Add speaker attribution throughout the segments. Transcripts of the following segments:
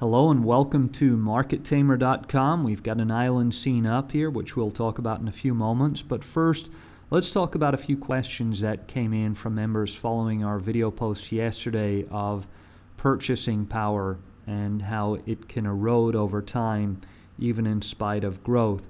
Speaker 1: Hello and welcome to MarketTamer.com. We've got an island scene up here, which we'll talk about in a few moments. But first, let's talk about a few questions that came in from members following our video post yesterday of purchasing power and how it can erode over time, even in spite of growth.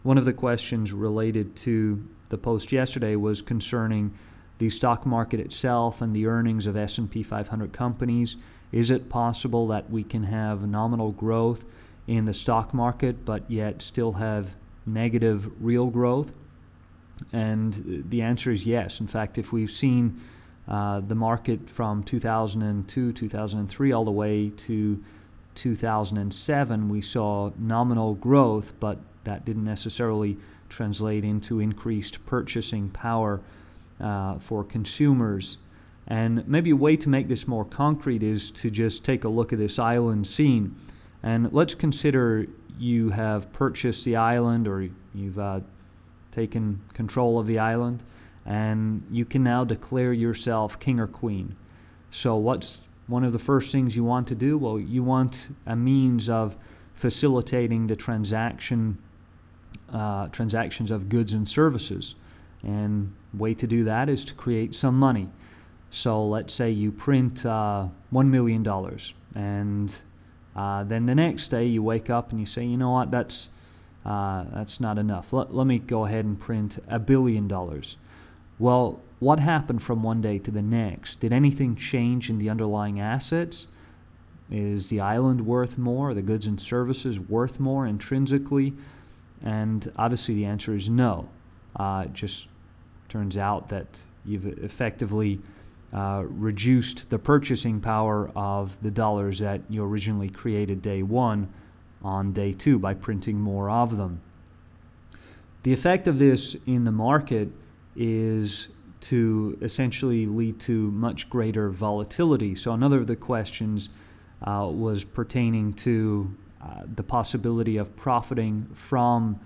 Speaker 1: One of the questions related to the post yesterday was concerning the stock market itself and the earnings of S&P 500 companies. Is it possible that we can have nominal growth in the stock market but yet still have negative real growth? And the answer is yes. In fact, if we've seen the market from 2002, 2003 all the way to 2007, we saw nominal growth, but that didn't necessarily translate into increased purchasing power for consumers. And maybe a way to make this more concrete is to just take a look at this island scene. And let's consider you have purchased the island, or you've taken control of the island, and you can now declare yourself king or queen. So what's one of the first things you want to do? Well, you want a means of facilitating the transactions of goods and services. And way to do that is to create some money. So let's say you print $1 million, and then the next day you wake up and you say, you know what, that's not enough. Let me go ahead and print $1 billion. Well, what happened from one day to the next? Did anything change in the underlying assets? Is the island worth more? Are the goods and services worth more intrinsically? And obviously the answer is no. It just turns out that you've effectively reduced the purchasing power of the dollars that you originally created day one on day two by printing more of them. The effect of this in the market is to essentially lead to much greater volatility. So another of the questions was pertaining to the possibility of profiting from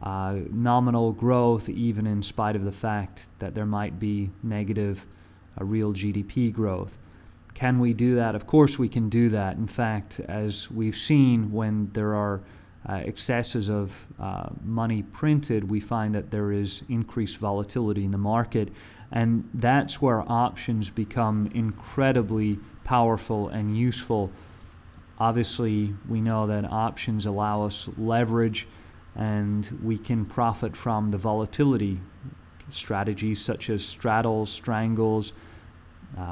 Speaker 1: nominal growth, even in spite of the fact that there might be negative real GDP growth. Can we do that? Of course we can do that. In fact, as we've seen, when there are excesses of money printed, we find that there is increased volatility in the market, and that's where options become incredibly powerful and useful. Obviously, we know that options allow us leverage, and we can profit from the volatility. Strategies such as straddles, strangles,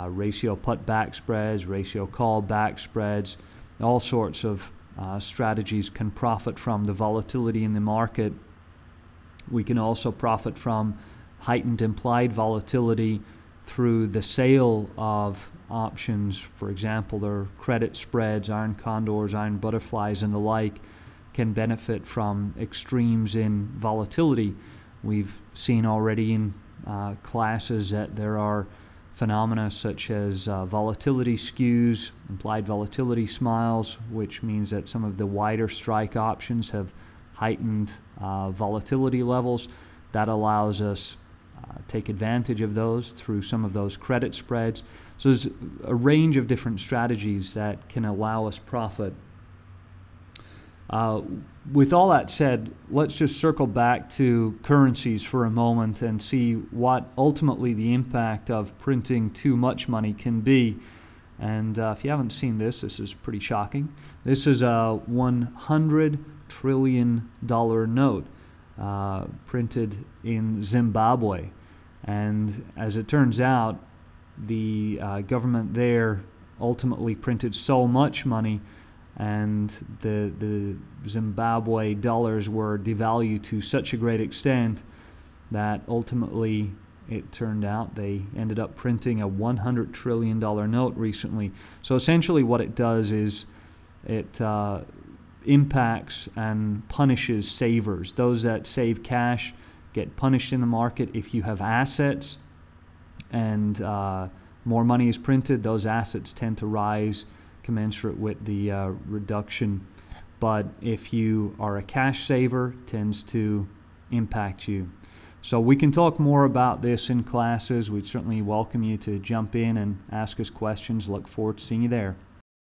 Speaker 1: ratio put back spreads, ratio call back spreads, all sorts of strategies can profit from the volatility in the market. We can also profit from heightened implied volatility through the sale of options. For example, their credit spreads, iron condors, iron butterflies, and the like can benefit from extremes in volatility. We've seen already in classes that there are phenomena such as volatility skews, implied volatility smiles, which means that some of the wider strike options have heightened volatility levels. That allows us take advantage of those through some of those credit spreads. So there's a range of different strategies that can allow us profit. With all that said, let's just circle back to currencies for a moment and see what ultimately the impact of printing too much money can be. And if you haven't seen this is pretty shocking. This is a $100 trillion note printed in Zimbabwe. And as it turns out, the government there ultimately printed so much money, and the Zimbabwe dollars were devalued to such a great extent that ultimately it turned out they ended up printing a $100 trillion note recently. So essentially what it does is it impacts and punishes savers. Those that save cash get punished in the market. If you have assets and more money is printed, those assets tend to rise commensurate with the reduction. But if you are a cash saver, it tends to impact you. So we can talk more about this in classes. We'd certainly welcome you to jump in and ask us questions. Look forward to seeing you there.